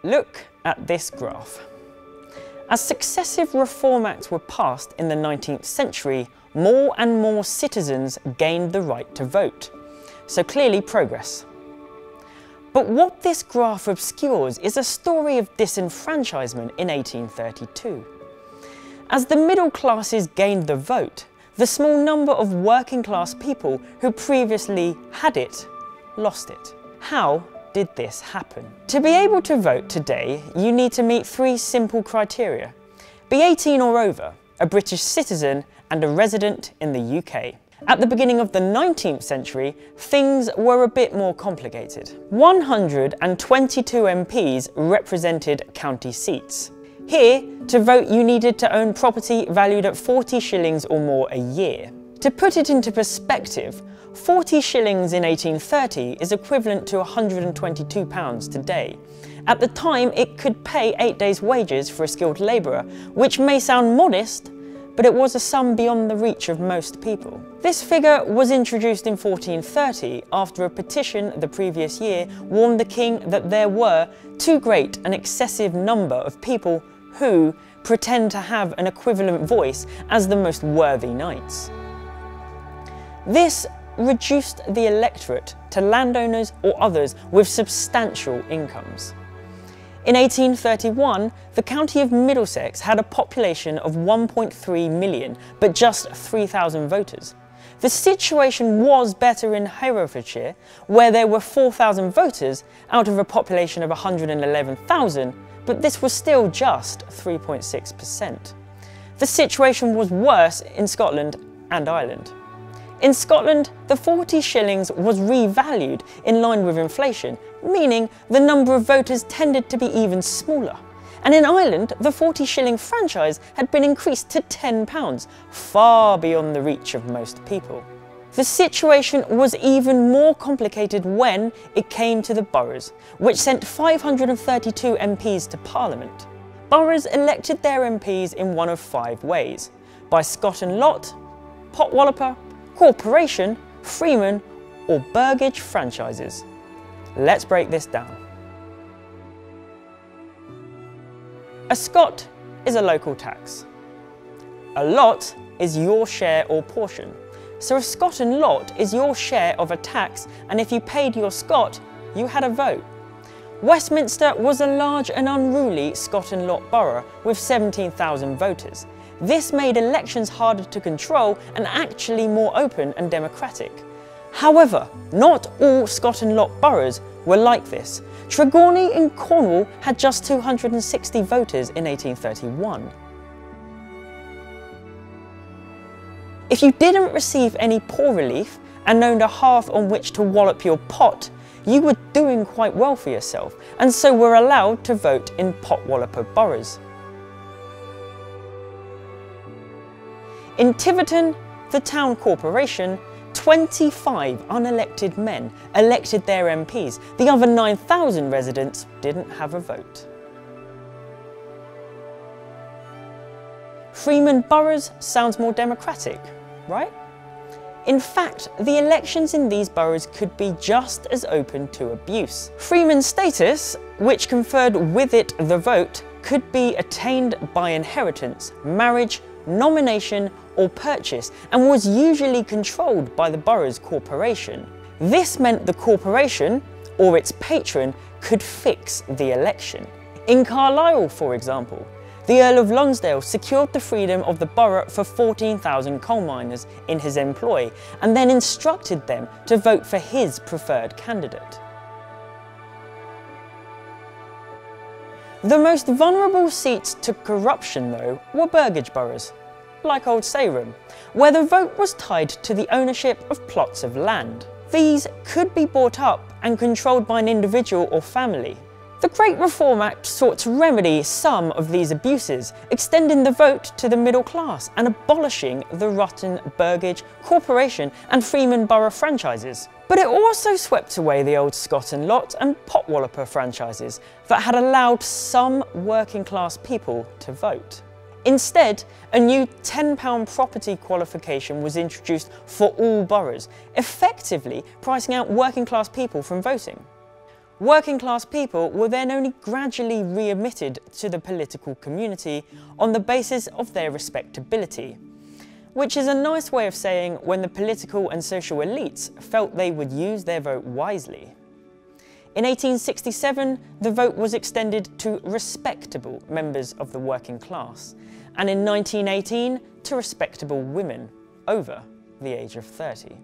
Look at this graph. As successive Reform Acts were passed in the 19th century, more and more citizens gained the right to vote. So clearly progress. But what this graph obscures is a story of disenfranchisement in 1832. As the middle classes gained the vote, the small number of working class people who previously had it lost it. How did this happen? To be able to vote today, you need to meet 3 simple criteria. Be 18 or over, a British citizen, and a resident in the UK. At the beginning of the 19th century, things were a bit more complicated. 122 MPs represented county seats. Here, to vote you needed to own property valued at 40 shillings or more a year. To put it into perspective, 40 shillings in 1830 is equivalent to £122 today. At the time, it could pay 8 days' wages for a skilled labourer, which may sound modest, but it was a sum beyond the reach of most people. This figure was introduced in 1430 after a petition the previous year warned the king that there were too great an excessive number of people who pretend to have an equivalent voice as the most worthy knights. This reduced the electorate to landowners or others with substantial incomes. In 1831, the county of Middlesex had a population of 1.3 million, but just 3,000 voters. The situation was better in Herefordshire, where there were 4,000 voters out of a population of 111,000, but this was still just 3.6%. The situation was worse in Scotland and Ireland. In Scotland, the 40 shillings was revalued in line with inflation, meaning the number of voters tended to be even smaller. And in Ireland, the 40 shilling franchise had been increased to £10, far beyond the reach of most people. The situation was even more complicated when it came to the boroughs, which sent 532 MPs to Parliament. Boroughs elected their MPs in one of 5 ways: by Scott and Lot, Potwalloper, Corporation, Freeman, or Burgage franchises. Let's break this down. A Scot is a local tax. A lot is your share or portion. So a Scot and Lot is your share of a tax, and if you paid your Scot, you had a vote. Westminster was a large and unruly Scot and Lot borough with 17,000 voters. This made elections harder to control and actually more open and democratic. However, not all Scot and Lot boroughs were like this. Tregornie in Cornwall had just 260 voters in 1831. If you didn't receive any poor relief and owned a hearth on which to wallop your pot, you were doing quite well for yourself, and so were allowed to vote in Potwalloper boroughs. In Tiverton, the town corporation, 25 unelected men elected their MPs. The other 9,000 residents didn't have a vote. Freeman boroughs sounds more democratic, right? In fact, the elections in these boroughs could be just as open to abuse. Freeman status, which conferred with it the vote, could be attained by inheritance, marriage, nomination, or purchase, and was usually controlled by the borough's corporation. This meant the corporation, or its patron, could fix the election. In Carlisle, for example, the Earl of Lonsdale secured the freedom of the borough for 14,000 coal miners in his employ, and then instructed them to vote for his preferred candidate. The most vulnerable seats to corruption, though, were burgage boroughs, like Old Sarum, where the vote was tied to the ownership of plots of land. These could be bought up and controlled by an individual or family. The Great Reform Act sought to remedy some of these abuses, extending the vote to the middle class and abolishing the rotten burgage, corporation and freeman borough franchises. But it also swept away the old Scot and Lot and Potwalloper franchises that had allowed some working class people to vote. Instead, a new £10 property qualification was introduced for all boroughs, effectively pricing out working class people from voting. Working class people were then only gradually readmitted to the political community on the basis of their respectability, which is a nice way of saying when the political and social elites felt they would use their vote wisely. In 1867, the vote was extended to respectable members of the working class, and in 1918 to respectable women over the age of 30.